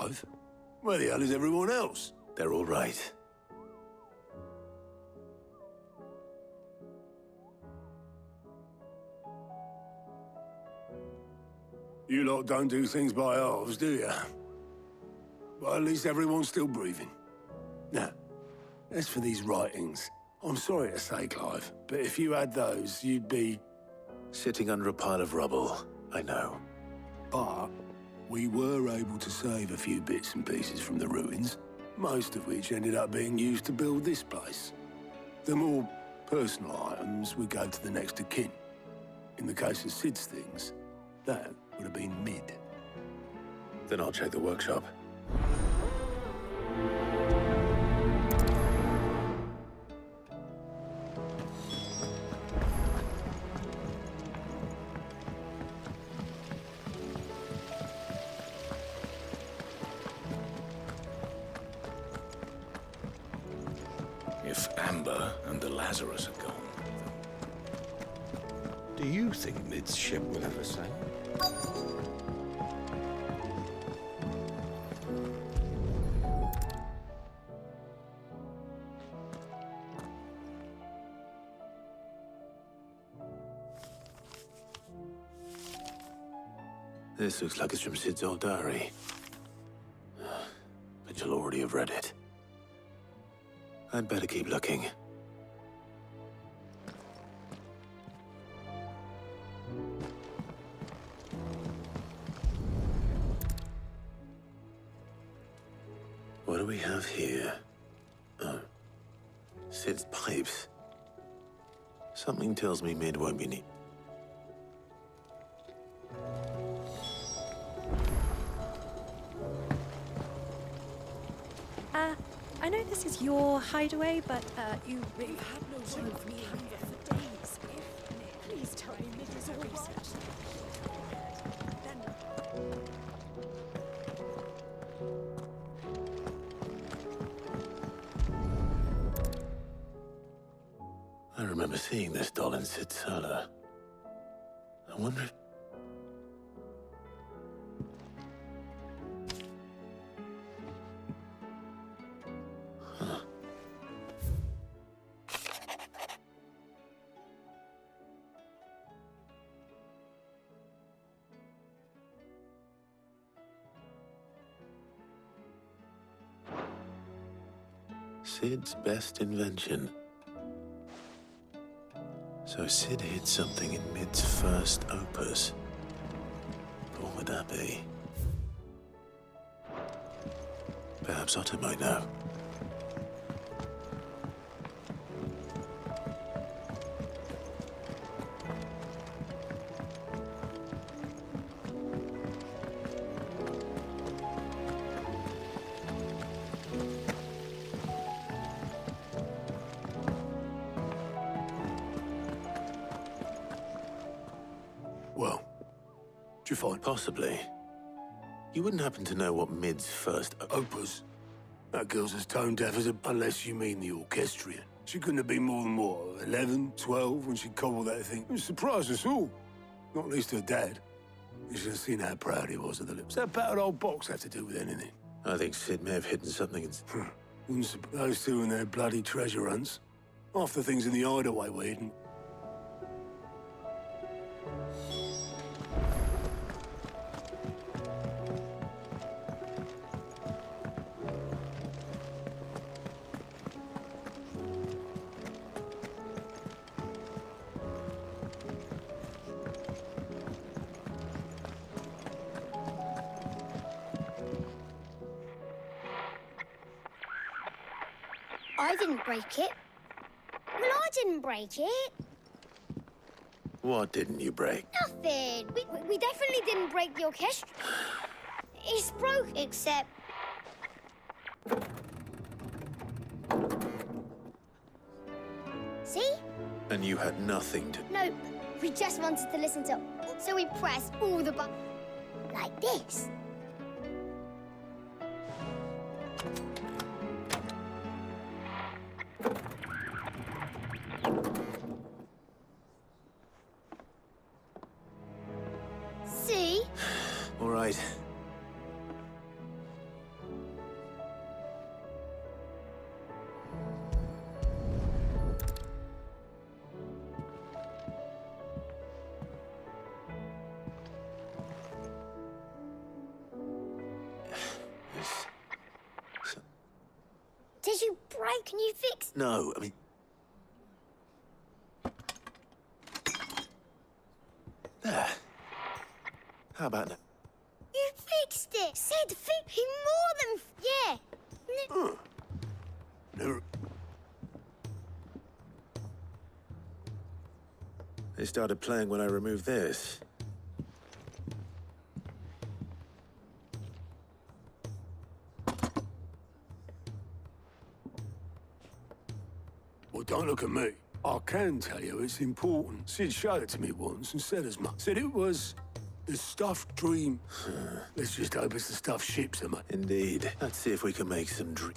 Clive? Where the hell is everyone else? They're all right. You lot don't do things by halves, do you? But at least everyone's still breathing. Now, as for these writings, I'm sorry to say, Clive, but if you had those, you'd be... Sitting under a pile of rubble, I know. But we were able to save a few bits and pieces from the ruins, most of which ended up being used to build this place. The more personal items would go to the next of kin. In the case of Sid's things, that would have been Mid. Then I'll check the workshop. If Amber and the Lazarus are gone, do you think Mid's ship will ever sail? This looks like it's from Sid's old diary. But you'll already have read it. I'd better keep looking. What do we have here? Oh. Sid's pipes. Something tells me Mid won't be neat. I know this is your hideaway, but you've had no sign of me for days. Please tell me Mid is all research. I remember seeing this doll in Sid's cellar. I wonder if... Huh. Sid's best invention. So Sid hid something in Mid's first opus. What would that be? Perhaps Otto might know. Well, do you find... Possibly. You wouldn't happen to know what Mid's first Opus? That girl's as tone deaf as a... Unless you mean the orchestrion. She couldn't have been more than, what, 11, 12 when she cobbled that thing. It surprised us all. Not least her dad. You should have seen how proud he was of the lips. That battered old box have to do with anything. I think Sid may have hidden something in... Wouldn't suppose those two and their bloody treasure hunts. Half the things in the hideaway were hidden. I didn't break it. Well, I didn't break it. What didn't you break? Nothing. We definitely didn't break the orchestra. It's broke, except... See? And you had nothing to... Nope. We just wanted to listen to... So we pressed all the buttons. Like this. See? All right. Can you fix... No, I mean... There. How about now? You fixed it! Sid, he more than... Yeah. No. They started playing when I removed this. Well, don't look at me. I can tell you it's important. Sid showed it to me once and said as much. Said it was the stuffed dream. Let's just hope it's the stuffed ships, mate. Indeed. Let's see if we can make some dream.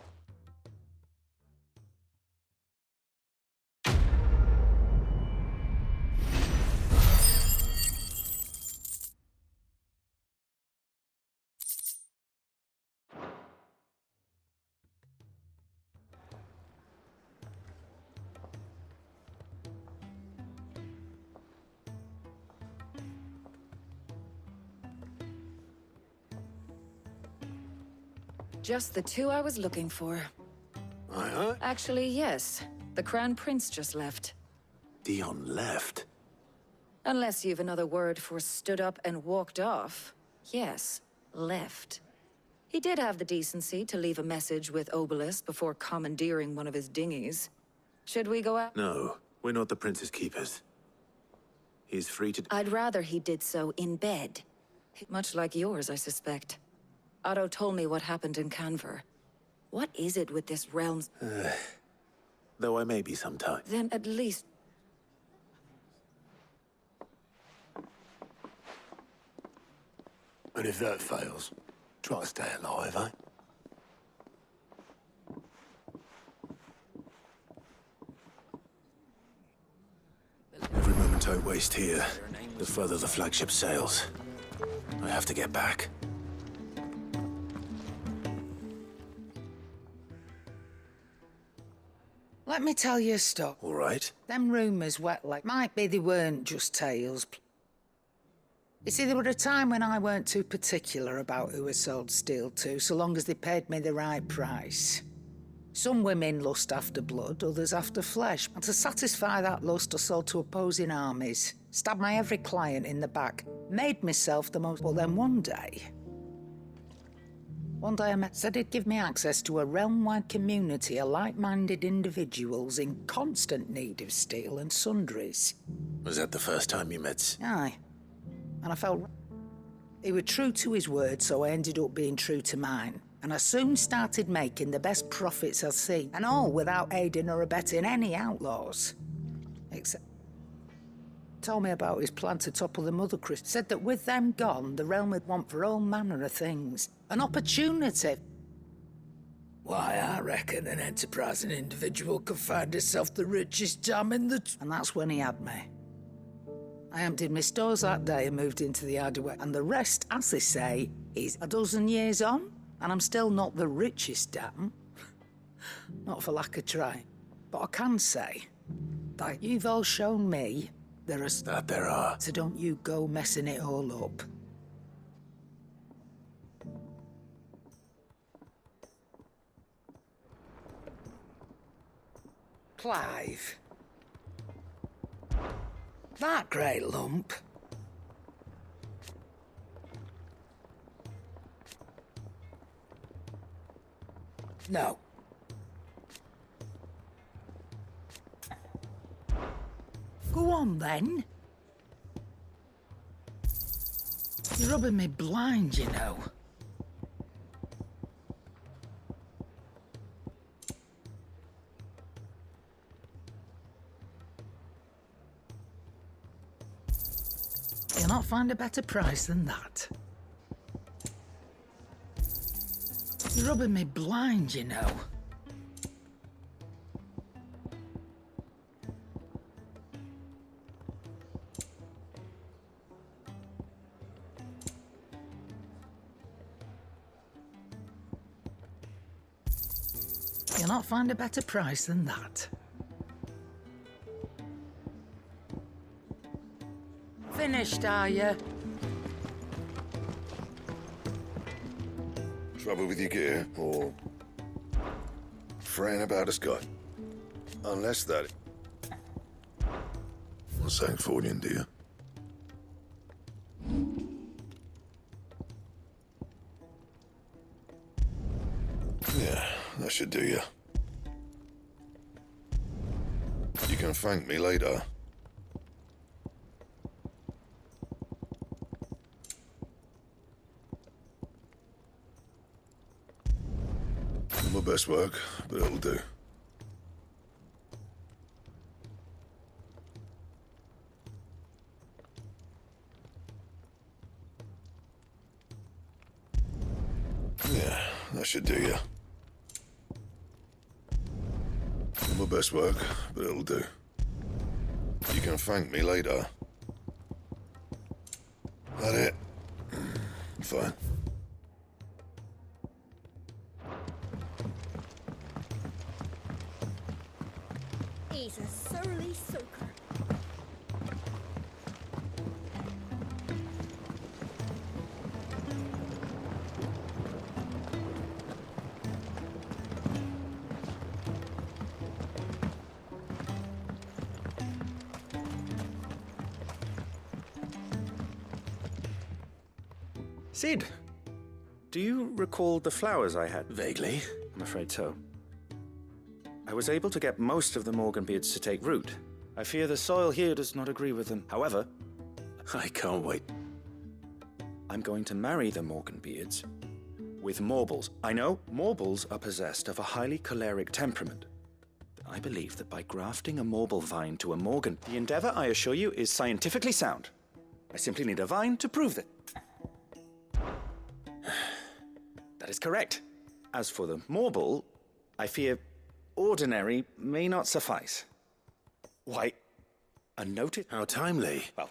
Just the two I was looking for. Aye, aye. Actually, yes. The Crown Prince just left. Dion left. Unless you've another word for stood up and walked off. Yes, left. He did have the decency to leave a message with Obelisk before commandeering one of his dinghies. Should we go out? No, we're not the Prince's keepers. He's free to... I'd rather he did so in bed. Much like yours, I suspect. Otto told me what happened in Canver. What is it with this realm's... Though I may be sometime. Then at least... And if that fails, try to stay alive, eh? Every moment I waste here, the further the flagship sails. I have to get back. Let me tell you a story. All right. Them rumours wet like might be they weren't just tales. You see, there were a time when I weren't too particular about who I sold steel to, so long as they paid me the right price. Some women lust after blood, others after flesh. And to satisfy that lust, I sold to opposing armies. Stabbed my every client in the back. Made myself the most... But then one day I met... Said he'd give me access to a realm-wide community of like-minded individuals in constant need of steel and sundries. Was that the first time you met? Aye. And I felt... He was true to his word, so I ended up being true to mine. And I soon started making the best profits I'd seen. And all without aiding or abetting any outlaws. Except... Told me about his plan to topple the Mother Christ. Said that with them gone, the realm would want for all manner of things. An opportunity. Why, I reckon an enterprising individual could find himself the richest dam in the... And that's when he had me. I emptied my stores that day and moved into the Hideaway. And the rest, as they say, is a dozen years on. And I'm still not the richest dam. Not for lack of trying. But I can say that you've all shown me there are... That there are. So don't you go messing it all up. Clive. That great lump. No. Go on, then. You're rubbing me blind, you know. You'll not find a better price than that. You're rubbing me blind, you know. You'll not find a better price than that. Finished, are you? Trouble with your gear, or... fretting about a Scot. Unless that... What's Sancfordian, dear? Yeah, that should do you. You can thank me later. Not my best work, but it'll do. Yeah, that should do you. Not my best work, but it'll do. You can thank me later. That it? Fine. He's a surly soaker. Sid, do you recall the flowers I had? Vaguely. I'm afraid so. I was able to get most of the Morganbeards to take root. I fear the soil here does not agree with them. However, I can't wait. I'm going to marry the Morganbeards with Morbles. I know Morbles are possessed of a highly choleric temperament. I believe that by grafting a Morble vine to a Morgan, the endeavor, I assure you, is scientifically sound. I simply need a vine to prove that. That is correct. As for the Morble, I fear ordinary may not suffice. Why, a noted... How timely. Well,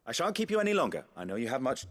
I shan't keep you any longer. I know you have much...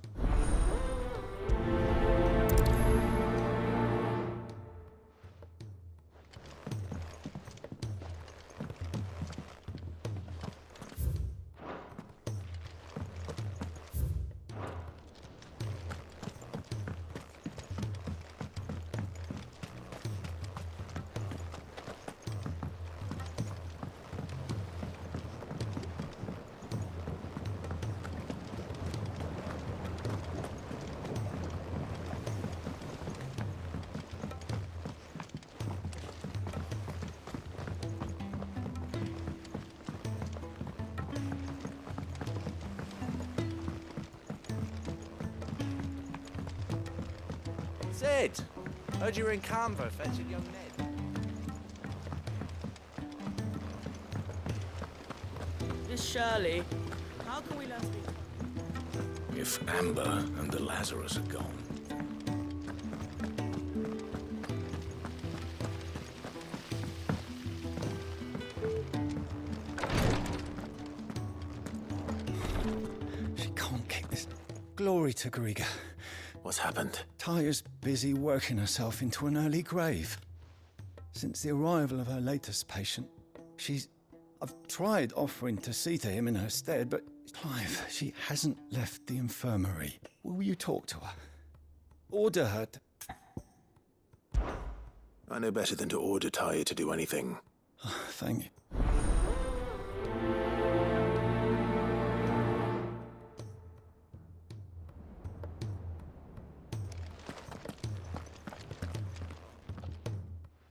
Sid! Heard you were in Canva fetching young Ned. Miss Shirley, how can we learn to be... If Amber and the Lazarus are gone. She can't keep this. Glory to Griga. What's happened? Taya's busy working herself into an early grave. Since the arrival of her latest patient, I've tried offering to see to him in her stead, but Clive, she hasn't left the infirmary. Will you talk to her? Order her to... I know better than to order Taya to do anything. Thank you.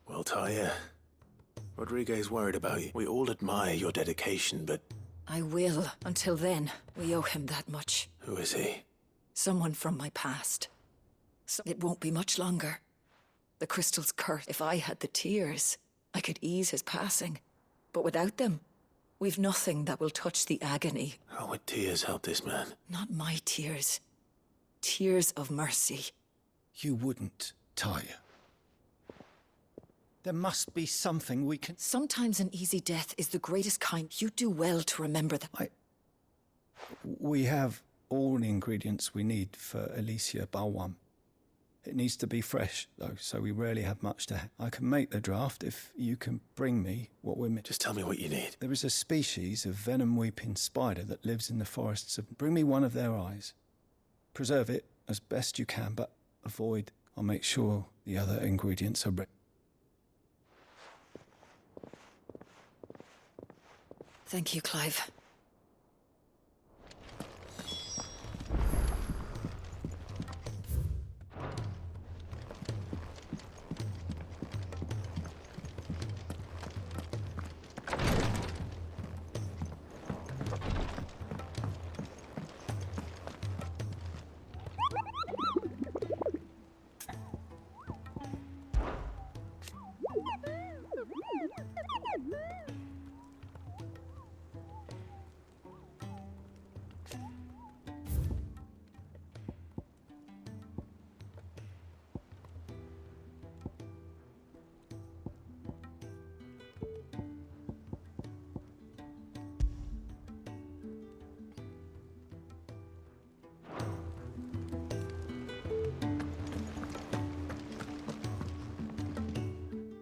Well, Taya, Rodriguez worried about you. We all admire your dedication, but... I will. Until then, we owe him that much. Who is he? Someone from my past. It won't be much longer. The crystal's curse. If I had the tears, I could ease his passing. But without them, we've nothing that will touch the agony. How would tears help this man? Not my tears. Tears of mercy. You wouldn't, Taya. There must be something we can... Sometimes an easy death is the greatest kind. You do well to remember that. We have all the ingredients we need for Alicia Balwam. It needs to be fresh, though, so we rarely have much to... I can make the draft if you can bring me what we're... Just tell me what you need. There is a species of venom-weeping spider that lives in the forests of... Bring me one of their eyes. Preserve it as best you can, but avoid... I'll make sure the other ingredients are... Thank you, Clive.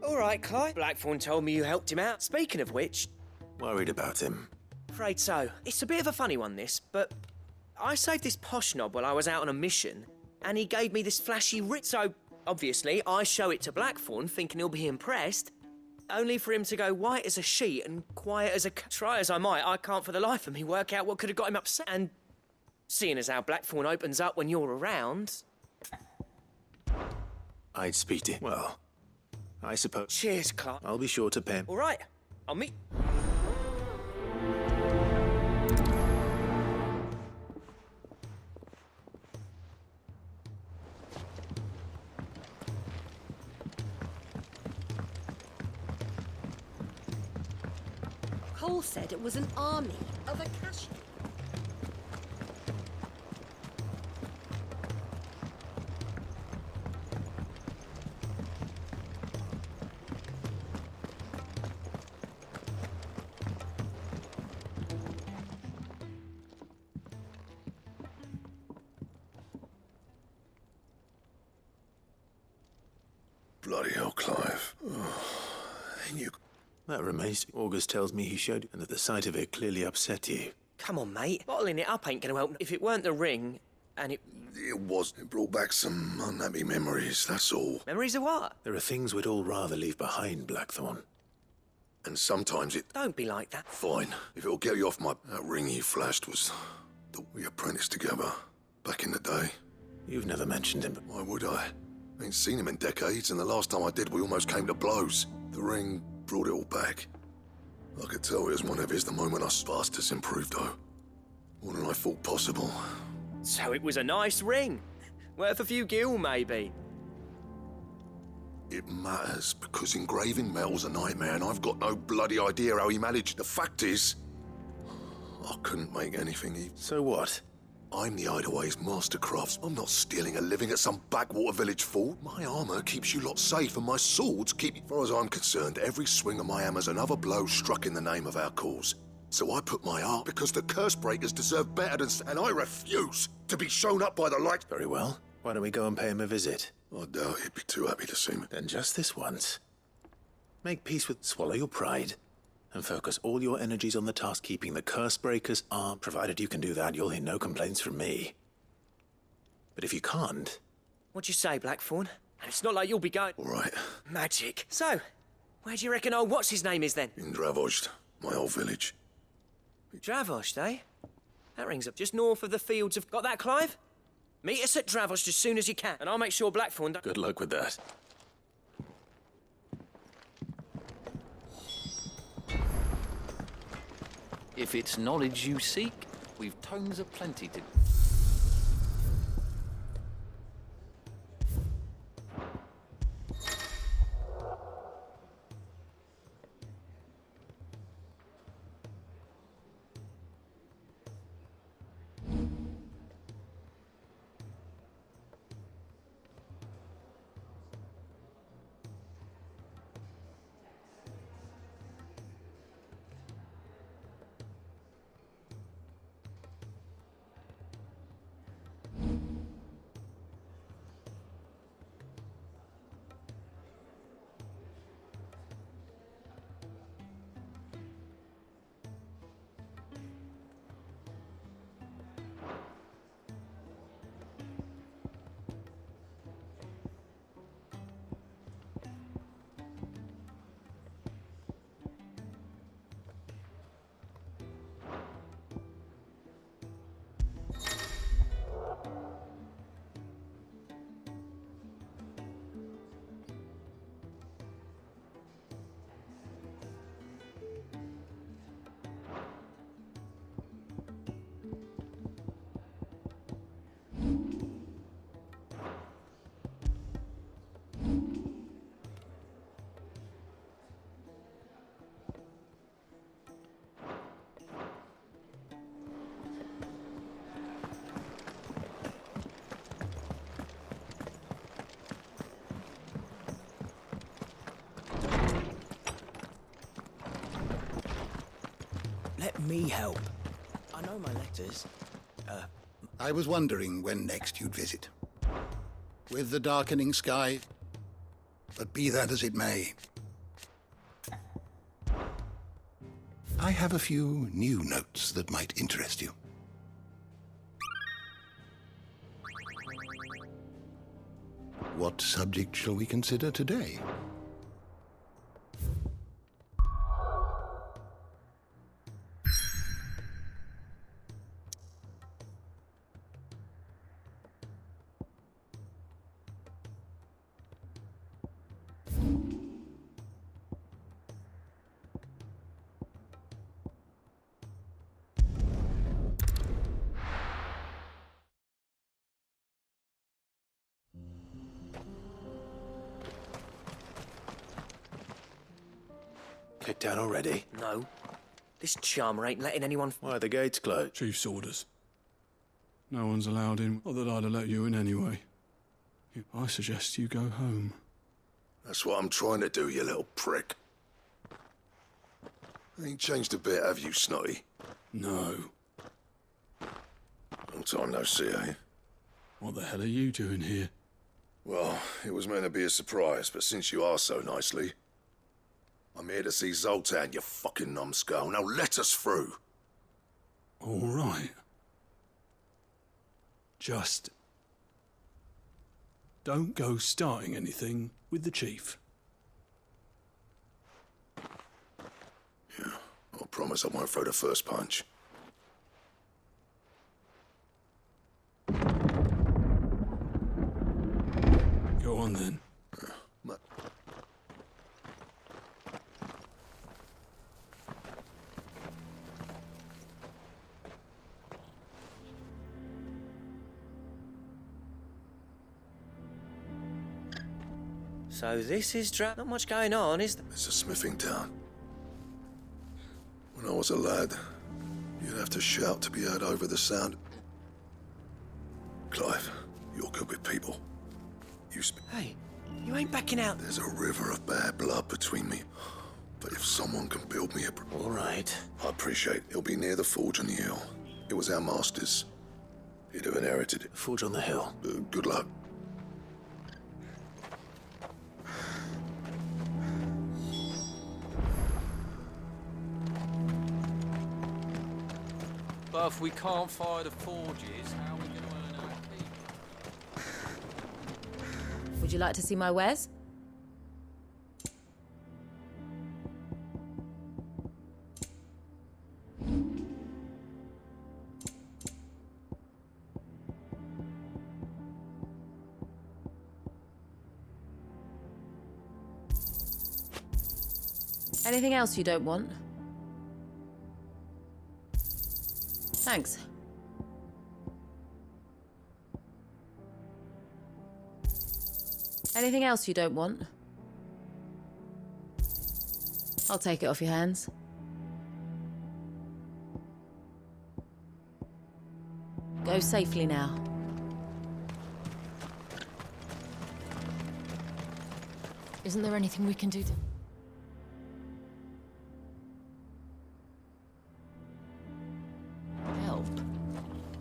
All right, Clive. Blackthorn told me you helped him out. Speaking of which... Worried about him. Afraid so. It's a bit of a funny one, this, but I saved this posh knob while I was out on a mission, and he gave me this flashy writ. So, obviously, I show it to Blackthorn, thinking he'll be impressed, only for him to go white as a sheet and quiet as a... Try as I might, I can't for the life of me work out what could have got him upset. And seeing as how Blackthorn opens up when you're around... I'd speak to him. Well, I suppose... Cheers, Clark. I'll be sure to pay him. All right, I'll meet... Cole said it was an army of Akashi. Bloody hell, Clive. Oh, and you... That remains. August tells me he showed, and that the sight of it clearly upset you. Come on, mate. Bottling it up ain't gonna help. If it weren't the ring, and it... It was. It brought back some unhappy memories, that's all. Memories of what? There are things we'd all rather leave behind, Blackthorn. And sometimes it... Don't be like that. Fine. If it'll get you off my... That ring he flashed was... that we apprenticed together. Back in the day. You've never mentioned him. Why would I? Ain't seen him in decades, and the last time I did, we almost came to blows. The ring brought it all back. I could tell it was one of his the moment us bastards improved, though. More than I thought possible. So it was a nice ring. Worth a few gil, maybe. It matters, because engraving metal's a nightmare, and I've got no bloody idea how he managed. The fact is, I couldn't make anything. So what? I'm the Hideaway's master crafts. I'm not stealing a living at some backwater village fort. My armor keeps you lot safe, and my swords keep... As far as I'm concerned, every swing of my hammer's another blow struck in the name of our cause. So I put my art because the curse breakers deserve better than... And I refuse to be shown up by the likes... Very well. Why don't we go and pay him a visit? I doubt he'd be too happy to see me. Then just this once. Make peace with... Swallow your pride. And focus all your energies on the task keeping the curse breakers armed. Provided you can do that, you'll hear no complaints from me. But if you can't... What'd you say, Blackthorn? It's not like you'll be going... All right. Magic. So, where do you reckon old what's-his-name is then? In Dravozd, my old village. Dravozd, eh? That rings up just north of the fields of... Got that, Clive? Meet us at Dravozd as soon as you can, and I'll make sure Blackthorn... Good luck with that. If it's knowledge you seek, we've tomes aplenty to... Let me help. I know my letters. I was wondering when next you'd visit. With the darkening sky, but be that as it may. I have a few new notes that might interest you. What subject shall we consider today? Kicked out already? No. This charmer ain't letting anyone... Why are the gates closed? Chief's orders. No one's allowed in. Not that I'd have let you in anyway. I suggest you go home. That's what I'm trying to do, you little prick. Ain't changed a bit, have you, Snotty? No. Long time no see, eh? What the hell are you doing here? Well, it was meant to be a surprise, but since you asked so nicely... I'm here to see Zoltan, you fucking numbskull. Now let us through. All right. Just... don't go starting anything with the Chief. Yeah, I promise I won't throw the first punch. Go on then. So this is not much going on, is there? It's a smithing town. When I was a lad, you'd have to shout to be heard over the sound. Clive, you're good with people. Hey, you ain't backing out. There's a river of bad blood between me. But if someone can build me a... All right. I appreciate it'll be near the forge on the hill. It was our master's. He'd have inherited it. Forge on the hill. Good luck. But if we can't fire the forges, how are we going to earn our keep? Would you like to see my wares? Anything else you don't want? Thanks. Anything else you don't want? I'll take it off your hands. Go safely now. Isn't there anything we can do to... help?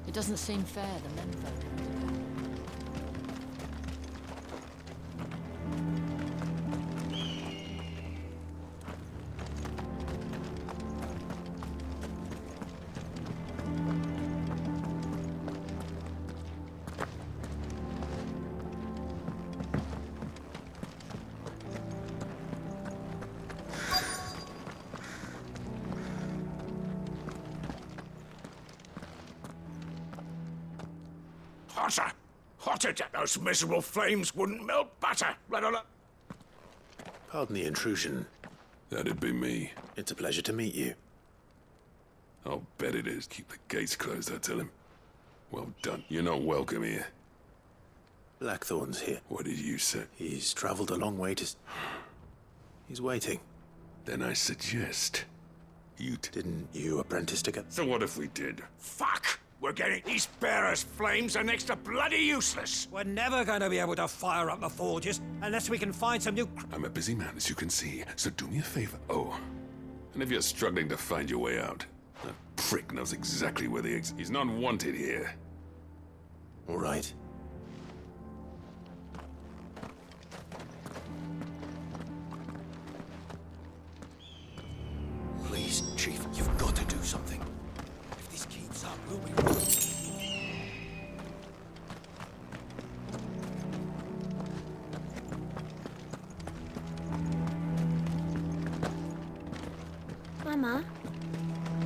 It doesn't seem fair, the menfolk. Hotter! Hotter that those miserable flames wouldn't melt butter, let alone... Pardon the intrusion. That'd be me. It's a pleasure to meet you. I'll bet it is. Keep the gates closed, I tell him. Well done. You're not welcome here. Blackthorn's here. What did you say? He's travelled a long way to... He's waiting. Then I suggest... Didn't you apprentice together? So what if we did? Fuck! We're getting these bearers' flames are next to bloody useless. We're never going to be able to fire up the forges unless we can find some new... I'm a busy man, as you can see, so do me a favor. Oh, and if you're struggling to find your way out, That prick knows exactly where the eggs... He's not wanted here. All right. Please, Chief, you've got to do something. If this keeps up, we'll be... Mama,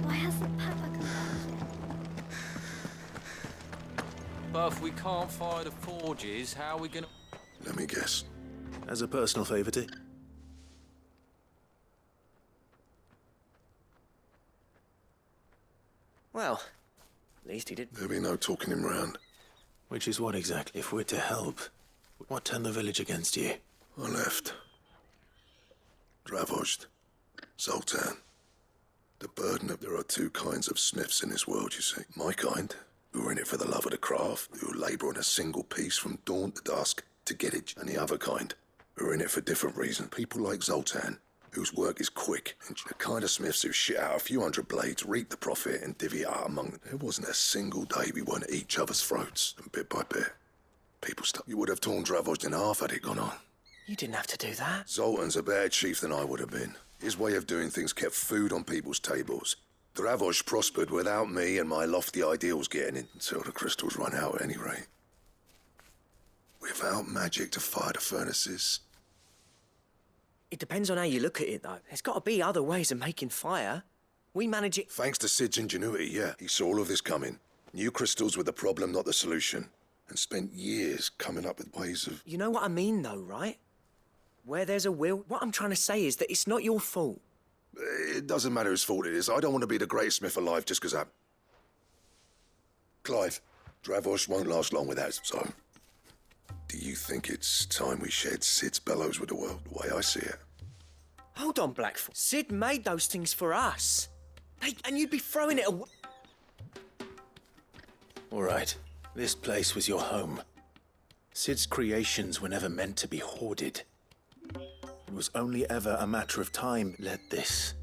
why hasn't Papa come back yet? But if we can't fire the forges, how are we gonna... Let me guess. As a personal favor to... Well, at least he did. There'll be no talking him round. Which is what exactly? If we're to help, what turned the village against you? I left. Dravozd. Zoltan. The burden of... There are two kinds of smiths in this world, you see. My kind, who are in it for the love of the craft, who labour on a single piece from dawn to dusk to get it. And the other kind, who are in it for different reasons. People like Zoltan, whose work is quick, and the kind of smiths who shit out a few hundred blades, reap the profit, and divvy it out among them. There wasn't a single day we weren't at each other's throats, and bit by bit, people stopped. You would have torn Dravozd in half had it gone on. You didn't have to do that. Zoltan's a better chief than I would have been. His way of doing things kept food on people's tables. Dravozd prospered without me and my lofty ideals getting in, until the crystals run out at any rate. Without magic to fire the furnaces. It depends on how you look at it, though. There's got to be other ways of making fire. We manage it... Thanks to Sid's ingenuity, yeah. He saw all of this coming. Knew crystals were the problem, not the solution. And spent years coming up with ways of... You know what I mean, though, right? Where there's a will, what I'm trying to say is that it's not your fault. It doesn't matter whose fault it is. I don't want to be the greatest smith alive just because I... Clive, Dravozd won't last long without us, so... Do you think it's time we shared Sid's bellows with the world, the way I see it? Hold on, Blackfoot. Sid made those things for us. Hey, and you'd be throwing it away. All right. This place was your home. Sid's creations were never meant to be hoarded. It was only ever a matter of time. Let this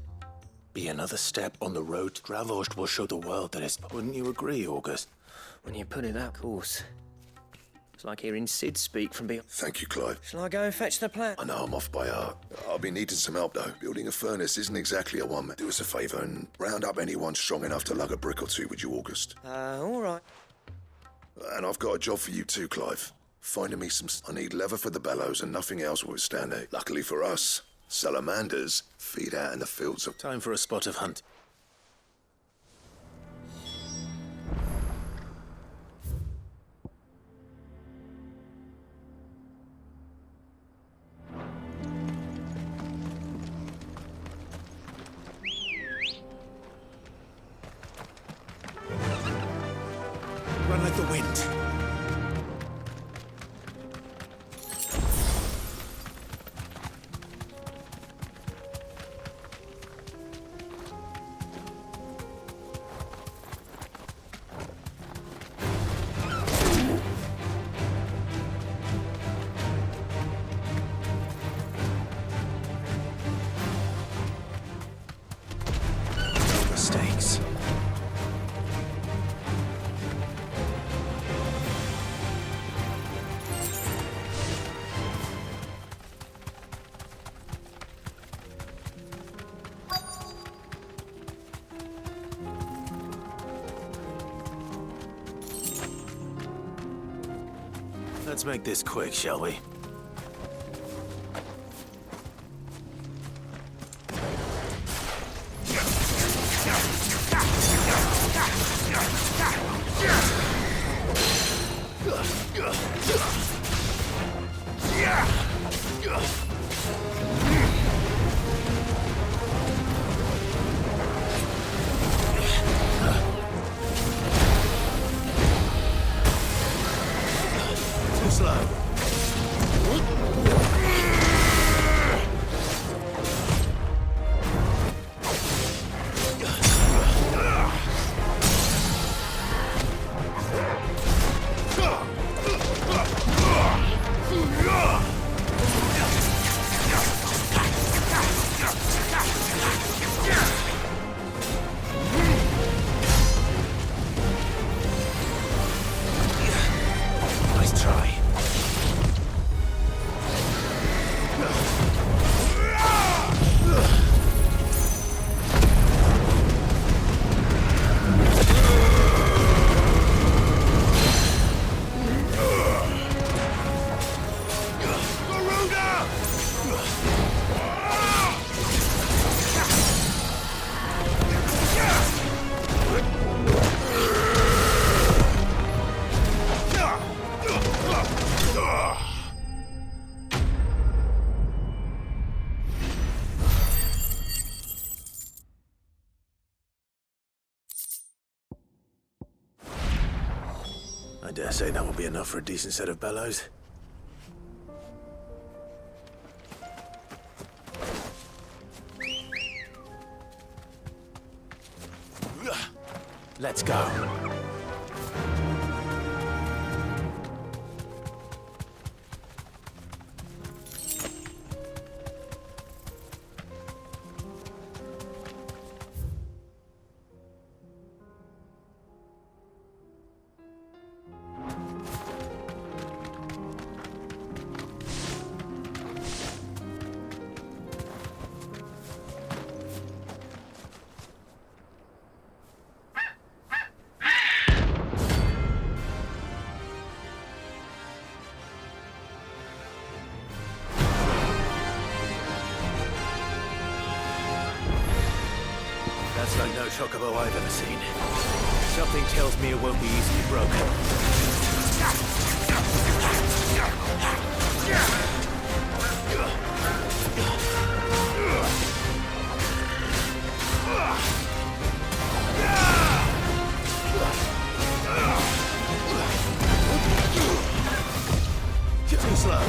be another step on the road Dravozd will show the world that is... Wouldn't you agree, August? When you put it that course. It's like hearing Sid speak from beyond. Thank you, Clive. Shall I go and fetch the plant? I know I'm off by heart. I'll be needing some help, though. Building a furnace isn't exactly a one-man. Do us a favour and round up anyone strong enough to lug a brick or two, would you, August? All right. And I've got a job for you too, Clive. Finding me some... I need leather for the bellows and nothing else will withstand it. Luckily for us, salamanders feed out in the fields of... Time for a spot of hunt. Run like the wind. No mistakes. Let's make this quick, shall we? Too slow. I dare say that will be enough for a decent set of bellows. Let's go. That's like no chocobo I've ever seen. Something tells me it won't be easily broken. Too slow.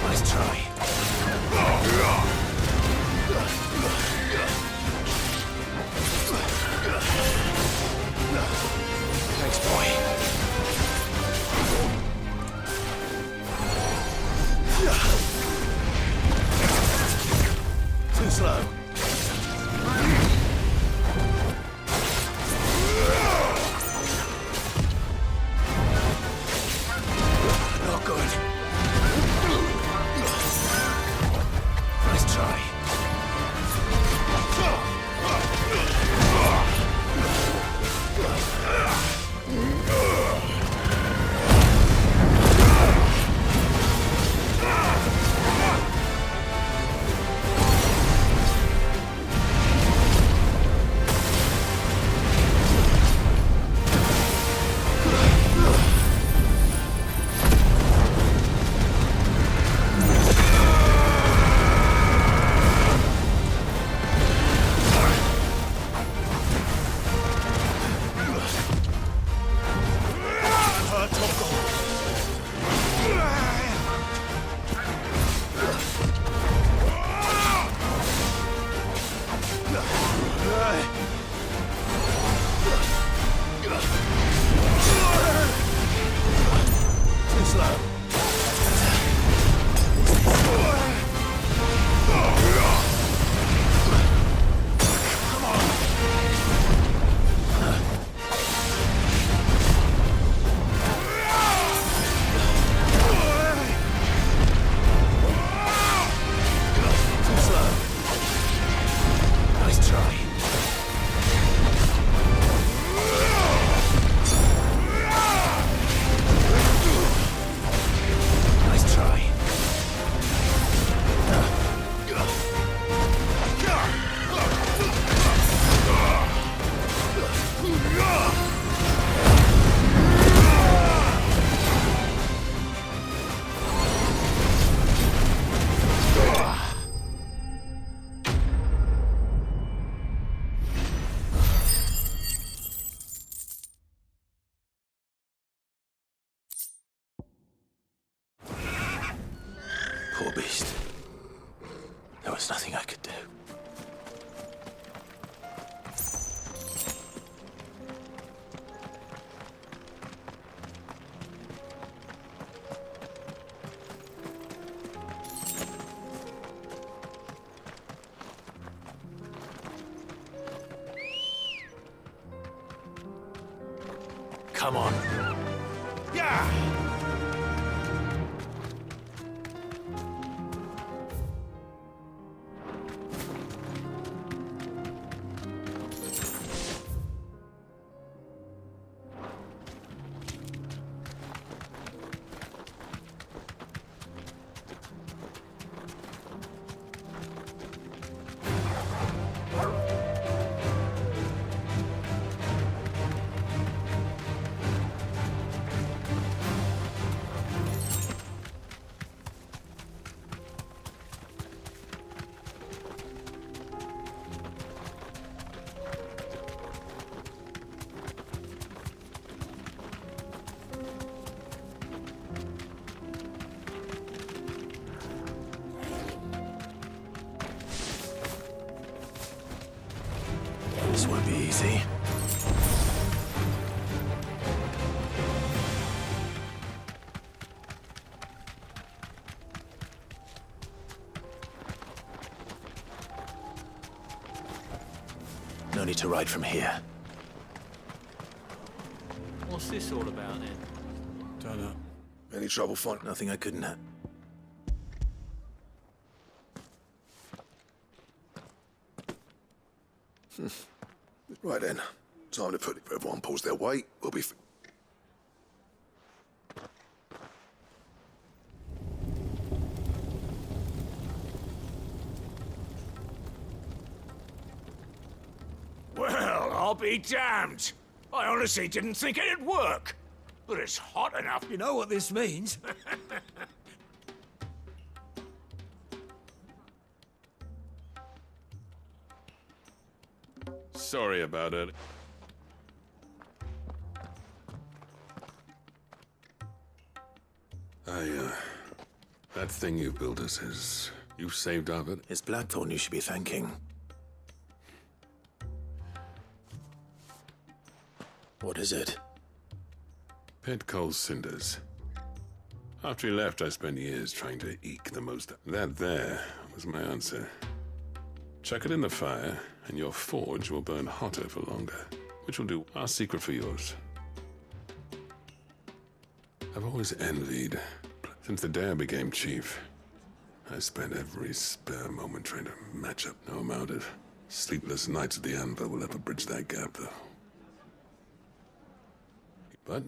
Nice try. Thanks, boy. Too slow. Not good. Nice try. Poor beast. There was nothing I could do. Come on. Yeah! see? No need to ride from here. What's this all about then? Don't know. Any trouble finding? Nothing I couldn't have. Right then. Time to put it. If everyone pulls their weight, we'll be... Well, I'll be damned. I honestly didn't think it'd work. But it's hot enough. You know what this means? Sorry about it. That thing you built us is... You've saved of it? It's Blackthorn you should be thanking. What is it? Pet Cole's cinders. After he left, I spent years trying to eke the most... That there was my answer. Chuck it in the fire, and your forge will burn hotter for longer, which will do our secret for yours. I've always envied... Since the day I became chief, I spent every spare moment trying to match up. No amount of sleepless nights at the anvil will ever bridge that gap, though. But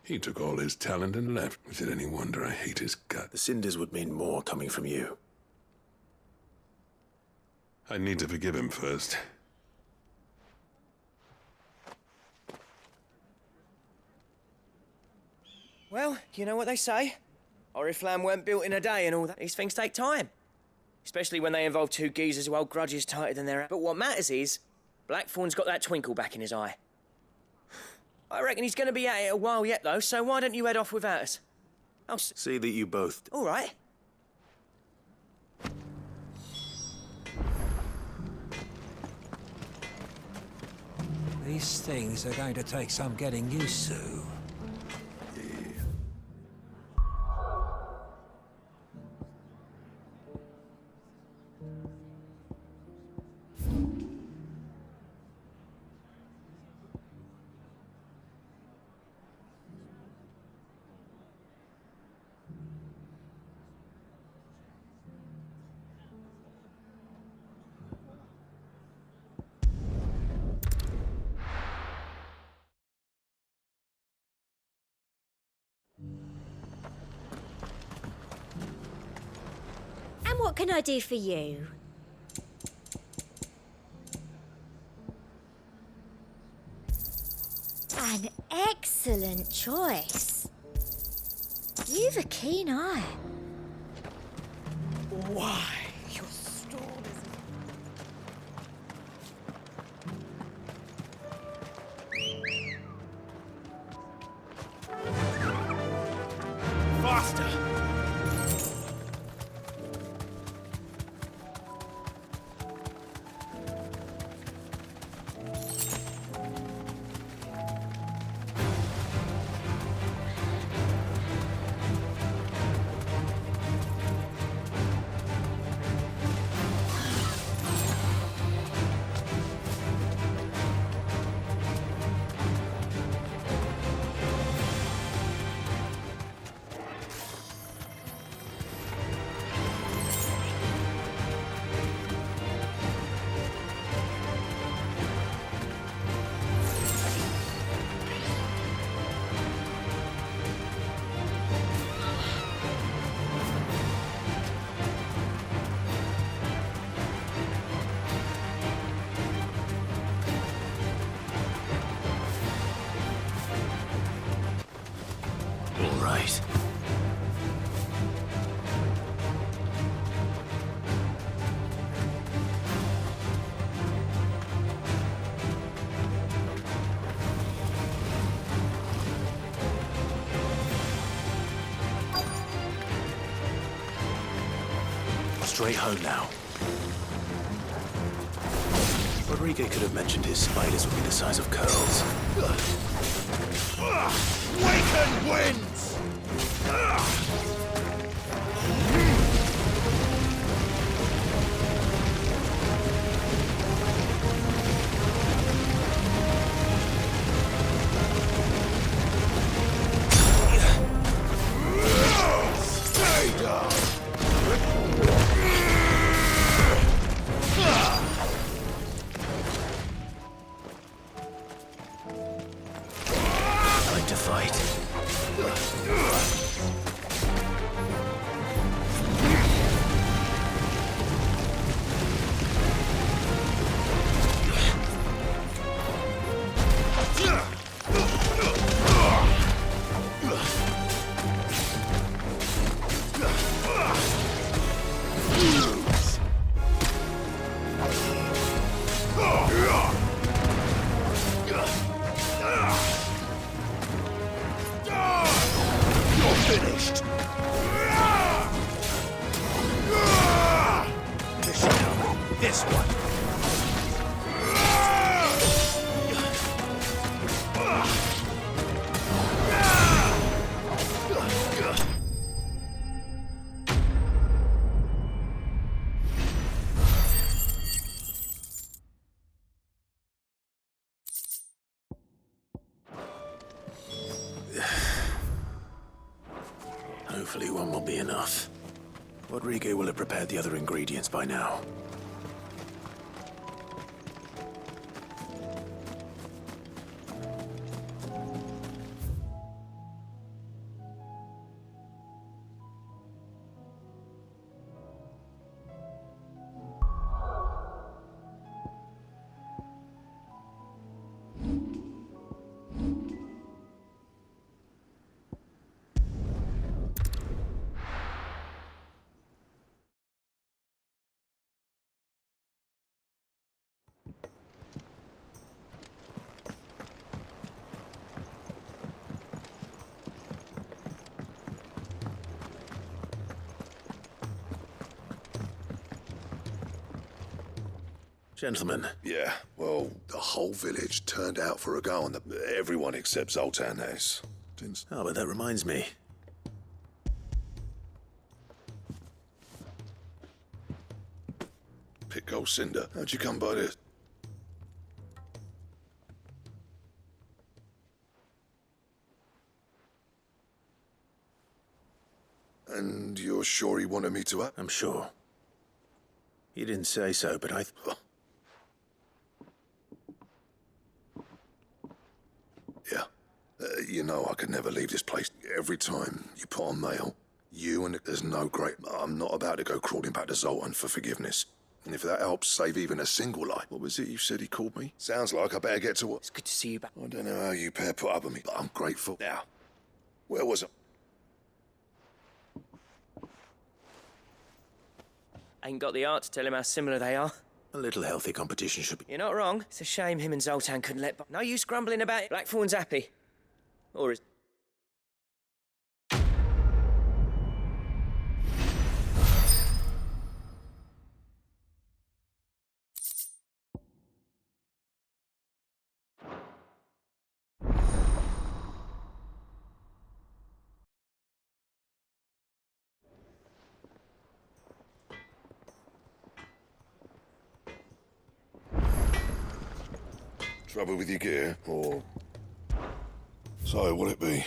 he took all his talent and left. Is it any wonder I hate his gut? The cinders would mean more coming from you. I need to forgive him first. Well, you know what they say. Oriflamme weren't built in a day and all that. These things take time. Especially when they involve two geezers who hold grudges tighter than their... But what matters is, Blackthorn's got that twinkle back in his eye. I reckon he's going to be at it a while yet, though, so why don't you head off without us? I'll see that you both... All right. These things are going to take some getting used to. And what can I do for you? An excellent choice. You've a keen eye. Why, your stall is... Faster! All right. Straight home now. But Enrique could have mentioned his spiders would be the size of curls. Waken winds! Stay down! Time to fight. Finished! This one! Hopefully one will be enough. Rodrigo will have prepared the other ingredients by now. Gentlemen. Yeah, well, the whole village turned out for a go on everyone except Zoltan has. Oh, but that reminds me. Pitcold Cinder, how'd you come by this? And you're sure he wanted me to... I'm sure. He didn't say so, but I... Yeah. You know I could never leave this place. Every time you put on mail, you and there's no great... I'm not about to go crawling back to Zoltan for forgiveness. And if that helps save even a single life... What was it you said he called me? Sounds like I better get to work. It's good to see you back. I don't know how you pair put up with me, but I'm grateful. Now, where was I? Ain't got the art to tell him how similar they are. A little healthy competition should be... You're not wrong. It's a shame him and Zoltan couldn't let... No use grumbling about it. Blackthorn's happy. Or is... Trouble with your gear, or... So, what'll it be?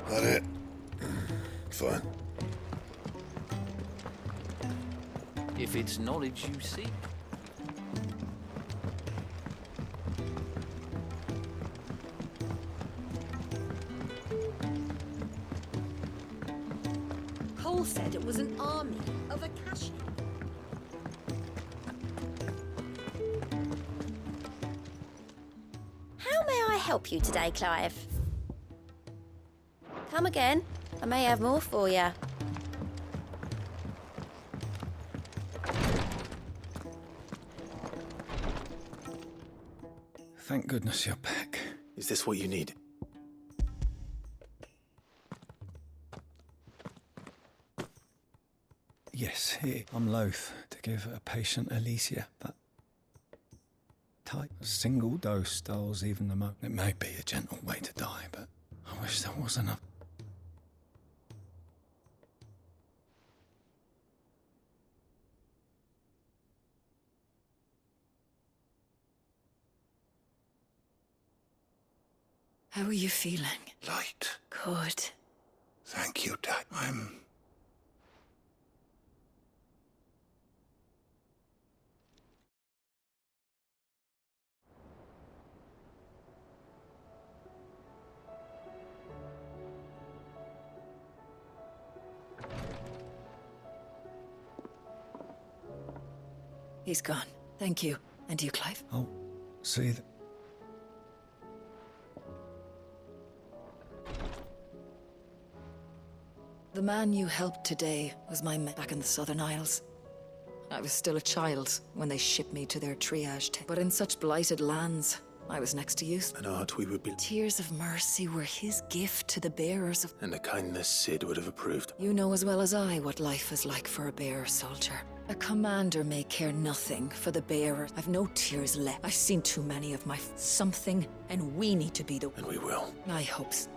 That it? Fine. If it's knowledge you seek. was an army of Akashi. How may I help you today, Clive? Come again. I may have more for you. Thank goodness you're back. Is this what you need? Yes, here. I'm loath to give a patient Alicia, but a single dose dulls even the mo. It may be a gentle way to die, but I wish there was enough. How are you feeling? Light. Good. Thank you, Dad. He's gone. Thank you. And you, Clive? Oh, see that. The man you helped today was my mate back in the Southern Isles. I was still a child when they shipped me to their triage tent. But in such blighted lands, I was next to you. An art we would be... Tears of mercy were his gift to the bearers of... And a kindness Sid would have approved. You know as well as I what life is like for a bearer soldier. A commander may care nothing for the bearer. I've no tears left. I've seen too many of my something, and we need to be the... And we will. My hopes